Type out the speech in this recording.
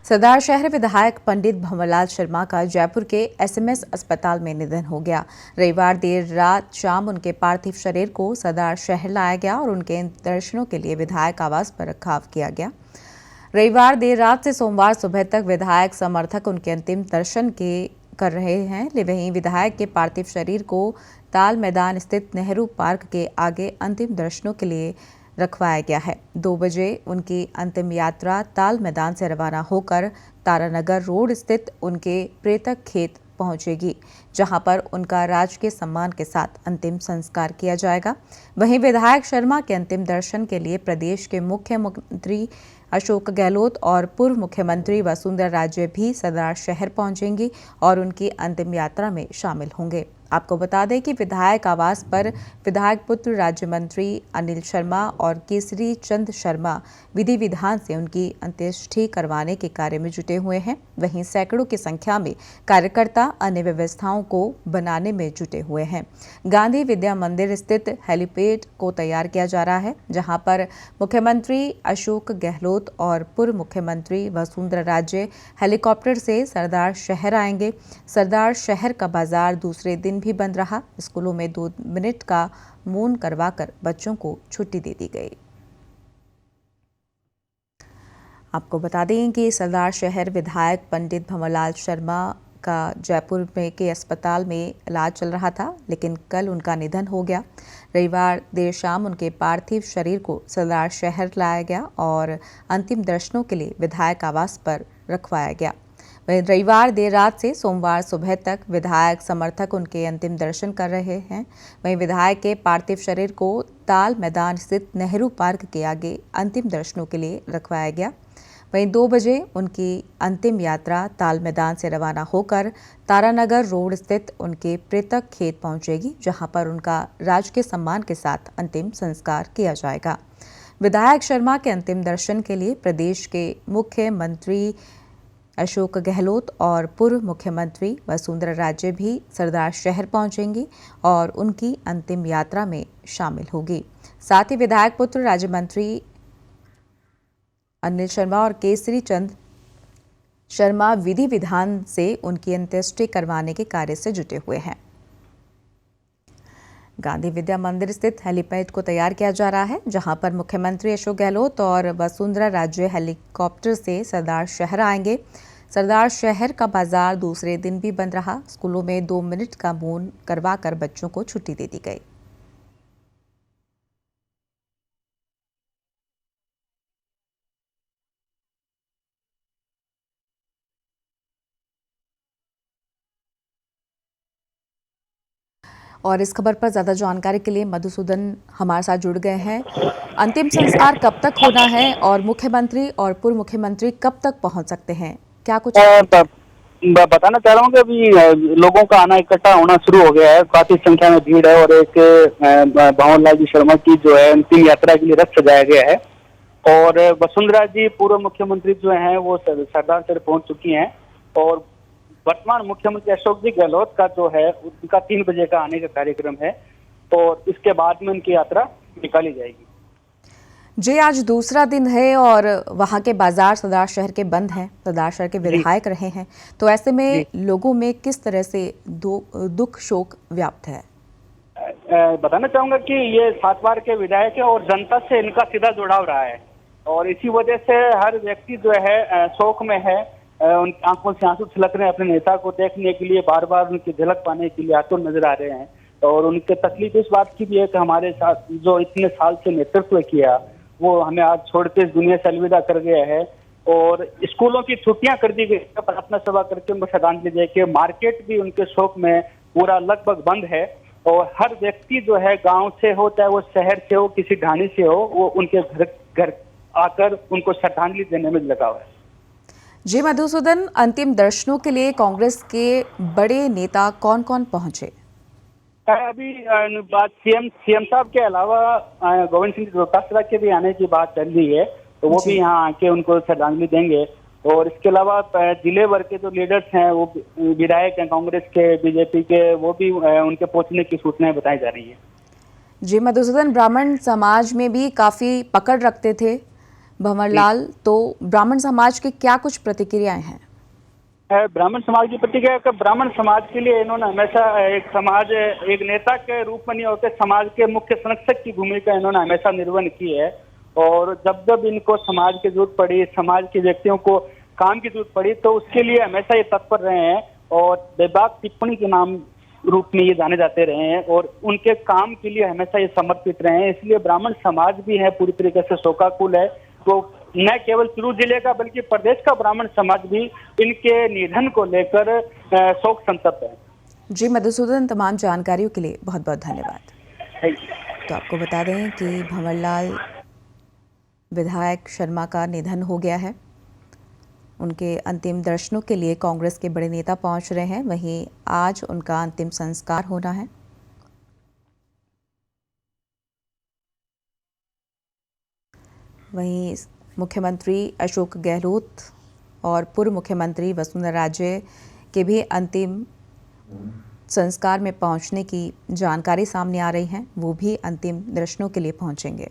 सरदार शहर विधायक पंडित भंवरलाल शर्मा का जयपुर के एसएमएस अस्पताल में निधन हो गया। रविवार देर रात शाम उनके पार्थिव शरीर को सरदार शहर लाया गया और उनके दर्शनों के लिए विधायक आवास पर रखाव किया गया। रविवार देर रात से सोमवार सुबह तक विधायक समर्थक उनके अंतिम दर्शन कर रहे हैं। वहीं विधायक के पार्थिव शरीर को ताल मैदान स्थित नेहरू पार्क के आगे अंतिम दर्शनों के लिए रखवाया गया है। 2 बजे उनकी अंतिम यात्रा ताल मैदान से रवाना होकर तारानगर रोड स्थित उनके प्रेतक खेत पहुंचेगी, जहां पर उनका राजकीय सम्मान के साथ अंतिम संस्कार किया जाएगा। वहीं विधायक शर्मा के अंतिम दर्शन के लिए प्रदेश के मुख्यमंत्री अशोक गहलोत और पूर्व मुख्यमंत्री वसुंधरा राजे भी सरदार शहर पहुंचेंगी और उनकी अंतिम यात्रा में शामिल होंगे। आपको बता दें कि विधायक आवास पर विधायक पुत्र राज्य मंत्री अनिल शर्मा और केसरी चंद शर्मा विधि विधान से उनकी अंत्येष्टि करवाने के कार्य में जुटे हुए हैं। वहीं सैकड़ों की संख्या में कार्यकर्ता अन्य व्यवस्थाओं को बनाने में जुटे हुए हैं। गांधी विद्या मंदिर स्थित हेलीपैड को तैयार किया जा रहा है, जहां पर मुख्यमंत्री अशोक गहलोत और पूर्व मुख्यमंत्री वसुंधरा राजे हेलीकॉप्टर से सरदार शहर आएंगे। सरदार शहर का बाजार दूसरे दिन भी बंद रहा। स्कूलों में 2 मिनट का मौन करवाकर बच्चों को छुट्टी दे दी गई। आपको बता दें कि सरदार शहर विधायक पंडित भंवरलाल शर्मा का जयपुर में के अस्पताल में इलाज चल रहा था, लेकिन कल उनका निधन हो गया। रविवार देर शाम उनके पार्थिव शरीर को सरदार शहर लाया गया और अंतिम दर्शनों के लिए विधायक आवास पर रखवाया गया। वहीं रविवार देर रात से सोमवार सुबह तक विधायक समर्थक उनके अंतिम दर्शन कर रहे हैं। वहीं विधायक के पार्थिव शरीर को ताल मैदान स्थित नेहरू पार्क के आगे अंतिम दर्शनों के लिए रखवाया गया। वहीं 2 बजे उनकी अंतिम यात्रा ताल मैदान से रवाना होकर तारानगर रोड स्थित उनके प्रेतक खेत पहुंचेगी, जहां पर उनका राजकीय सम्मान के साथ अंतिम संस्कार किया जाएगा। विधायक शर्मा के अंतिम दर्शन के लिए प्रदेश के मुख्यमंत्री अशोक गहलोत और पूर्व मुख्यमंत्री वसुंधरा राजे भी सरदार शहर पहुंचेंगी और उनकी अंतिम यात्रा में शामिल होगी। साथ ही विधायक पुत्र राज्य मंत्री अनिल शर्मा और केसरी चंद शर्मा विधि विधान से उनकी अंत्येष्टि करवाने के कार्य से जुटे हुए हैं। गांधी विद्या मंदिर स्थित हेलीपैड को तैयार किया जा रहा है, जहां पर मुख्यमंत्री अशोक गहलोत और वसुंधरा राजे हेलीकॉप्टर से सरदार शहर आएंगे। सरदार शहर का बाजार दूसरे दिन भी बंद रहा। स्कूलों में 2 मिनट का मौन करवाकर बच्चों को छुट्टी दे दी गई। और इस खबर पर ज्यादा जानकारी के लिए मधुसूदन हमारे साथ जुड़ गए हैं। अंतिम संस्कार कब तक होना है और मुख्यमंत्री और पूर्व मुख्यमंत्री कब तक पहुंच सकते हैं, क्या कुछ बताना चाह रहा हूँ कि अभी लोगों का आना इकट्ठा होना शुरू हो गया है। काफी संख्या में भीड़ है और एक भंवरलाल जी शर्मा की जो है अंतिम यात्रा के लिए रथ सजाया गया है और वसुंधरा जी पूर्व मुख्यमंत्री जो है वो सरदार शहर पहुंच चुकी हैं और वर्तमान मुख्यमंत्री अशोक जी गहलोत का जो है उनका 3 बजे का आने का कार्यक्रम है और इसके बाद में उनकी यात्रा निकाली जाएगी। जी, आज दूसरा दिन है और वहां के बाजार सरदार शहर के बंद हैं। सरदार शहर के विधायक रहे हैं, तो ऐसे में लोगों में किस तरह से दुख शोक व्याप्त है? बताना चाहूंगा कि ये 7 बार के विधायक है और जनता से इनका सीधा जुड़ाव रहा है और इसी वजह से हर व्यक्ति जो है शोक में है। उन आंखों से आंसू छलक रहे हैं, अपने नेता को देखने के लिए बार बार उनकी झलक पाने के लिए आतुर नजर आ रहे हैं और उनके तकलीफ इस बात की भी है कि हमारे साथ जो इतने साल से नेतृत्व किया वो हमें आज छोड़ के इस दुनिया से अलविदा कर गया है और स्कूलों की छुट्टियां कर दी गई, प्रार्थना सभा करके उनको श्रद्धांजलि दे के मार्केट भी उनके शोक में पूरा लगभग बंद है और हर व्यक्ति जो है गांव से हो चाहे वो शहर से हो किसी ढाणी से हो वो उनके घर आकर उनको श्रद्धांजलि देने में लगा हुआ है। जी मधुसूदन, अंतिम दर्शनों के लिए कांग्रेस के बड़े नेता कौन कौन पहुंचे? अभी बात सीएम साहब के अलावा गोविंद सिंह डोटासरा के भी आने की बात चल रही है, तो वो भी यहाँ आके उनको श्रद्धांजलि देंगे और इसके अलावा जिले भर के जो लीडर्स हैं वो विधायक हैं कांग्रेस के बीजेपी के, वो भी उनके पहुंचने की सूचनाएं बताई जा रही है। जी मधुसूदन, ब्राह्मण समाज में भी काफी पकड़ रखते थे भंवरलाल, तो ब्राह्मण समाज की क्या कुछ प्रतिक्रियाएं हैं? ब्राह्मण समाज की प्रतिक्रिया का ब्राह्मण समाज के लिए इन्होंने हमेशा एक नेता के रूप में नहीं होकर समाज के मुख्य संरक्षक की भूमिका इन्होंने हमेशा निर्वहन की है। और जब जब इनको समाज की जरूरत पड़ी, समाज के व्यक्तियों को काम की जरूरत पड़ी, तो उसके लिए हमेशा ये तत्पर रहे हैं और बेबाक टिप्पणी के नाम रूप में ये जाने जाते रहे हैं और उनके काम के लिए हमेशा ये समर्पित रहे हैं। इसलिए ब्राह्मण समाज भी है पूरी तरीके से शोकाकुल है। तो न केवल चुरू जिले का बल्कि प्रदेश का ब्राह्मण समाज भी इनके निधन को लेकर शोक संतप्त है। जी मधुसूदन, तमाम जानकारियों के लिए बहुत बहुत धन्यवाद। तो आपको बता दें कि भंवरलाल विधायक शर्मा का निधन हो गया है। उनके अंतिम दर्शनों के लिए कांग्रेस के बड़े नेता पहुंच रहे हैं। वहीं आज उनका अंतिम संस्कार होना है। वहीं मुख्यमंत्री अशोक गहलोत और पूर्व मुख्यमंत्री वसुंधरा राजे के भी अंतिम संस्कार में पहुंचने की जानकारी सामने आ रही है। वो भी अंतिम दर्शनों के लिए पहुंचेंगे।